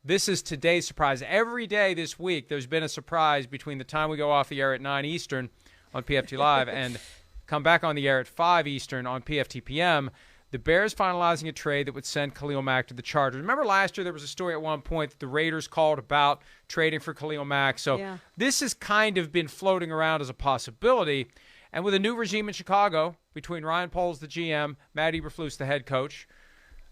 This is today's surprise. Every day this week, there's been a surprise between the time we go off the air at 9 Eastern on PFT Live and come back on the air at 5 Eastern on PFT PM. The Bears finalizing a trade that would send Khalil Mack to the Chargers. Remember last year there was a story at one point that the Raiders called about trading for Khalil Mack. So This has kind of been floating around as a possibility. And with a new regime in Chicago, between Ryan Poles, the GM, Matt Eberflus, the head coach,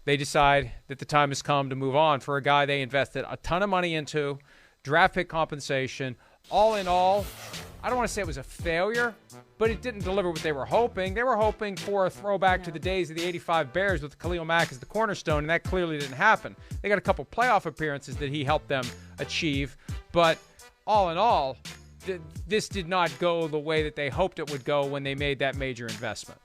they decide that the time has come to move on for a guy they invested a ton of money into, draft pick compensation. All in all, I don't want to say it was a failure, but it didn't deliver what they were hoping. They were hoping for a throwback to the days of the 85 Bears with Khalil Mack as the cornerstone, and that clearly didn't happen. They got a couple playoff appearances that he helped them achieve, but all in all, this did not go the way that they hoped it would go when they made that major investment.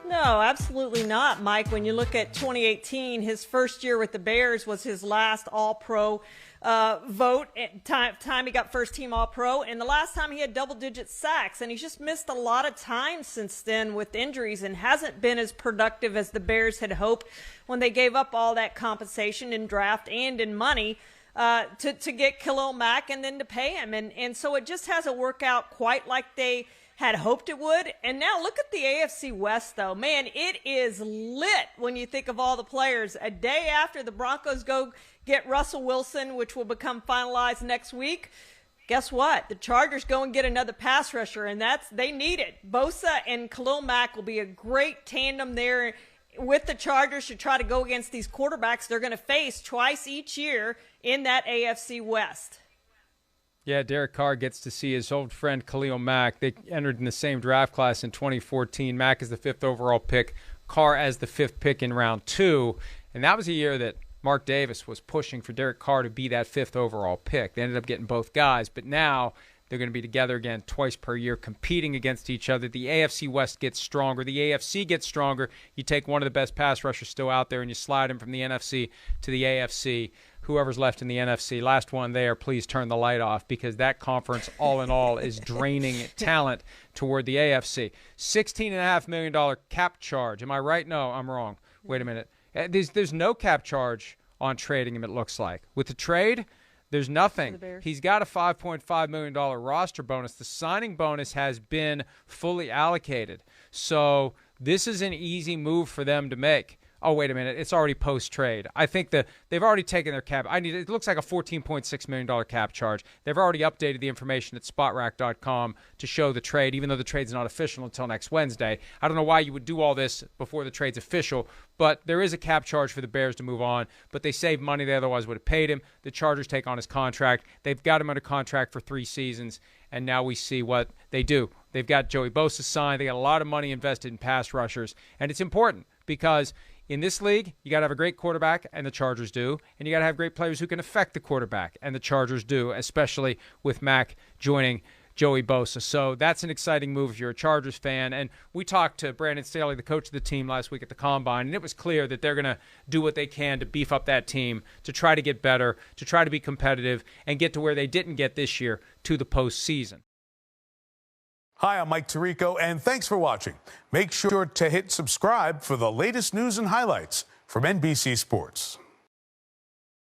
No, absolutely not, Mike. When you look at 2018, his first year with the Bears was his last All-Pro vote. Time he got first-team All-Pro, and the last time he had double-digit sacks. And he's just missed a lot of time since then with injuries and hasn't been as productive as the Bears had hoped when they gave up all that compensation in draft and in money to get Khalil Mack and then to pay him. And so it just hasn't worked out quite like they had hoped it would. And now look at the AFC West, though. Man, it is lit when you think of all the players. A day after the Broncos go get Russell Wilson, which will become finalized next week, guess what? The Chargers go and get another pass rusher, and they need it. Bosa and Khalil Mack will be a great tandem there with the Chargers to try to go against these quarterbacks they're going to face twice each year in that AFC West. Yeah, Derek Carr gets to see his old friend Khalil Mack. They entered in the same draft class in 2014. Mack is the 5th overall pick, Carr as the 5th pick in round 2. And that was a year that Mark Davis was pushing for Derek Carr to be that 5th overall pick. They ended up getting both guys, but now they're going to be together again twice per year, competing against each other. The AFC West gets stronger. The AFC gets stronger. You take one of the best pass rushers still out there and you slide him from the NFC to the AFC. Whoever's left in the NFC, last one there, please turn the light off, because that conference, all in all, is draining talent toward the AFC. $16.5 million cap charge. Am I right? No, I'm wrong. Wait a minute. There's no cap charge on trading him, it looks like. With the trade, there's nothing. He's got a $5.5 million roster bonus. The signing bonus has been fully allocated. So this is an easy move for them to make. Oh, wait a minute. It's already post-trade. I think that they've already taken their cap. It looks like a $14.6 million cap charge. They've already updated the information at spotrac.com to show the trade, even though the trade's not official until next Wednesday. I don't know why you would do all this before the trade's official, but there is a cap charge for the Bears to move on. But they saved money they otherwise would have paid him. The Chargers take on his contract. They've got him under contract for 3 seasons, and now we see what they do. They've got Joey Bosa signed. They got a lot of money invested in pass rushers, and it's important because in this league, you got to have a great quarterback, and the Chargers do, and you got to have great players who can affect the quarterback, and the Chargers do, especially with Mack joining Joey Bosa. So that's an exciting move if you're a Chargers fan. And we talked to Brandon Staley, the coach of the team, last week at the Combine, and it was clear that they're going to do what they can to beef up that team, to try to get better, to try to be competitive, and get to where they didn't get this year, to the postseason. Hi, I'm Mike Tirico, and thanks for watching. Make sure to hit subscribe for the latest news and highlights from NBC Sports.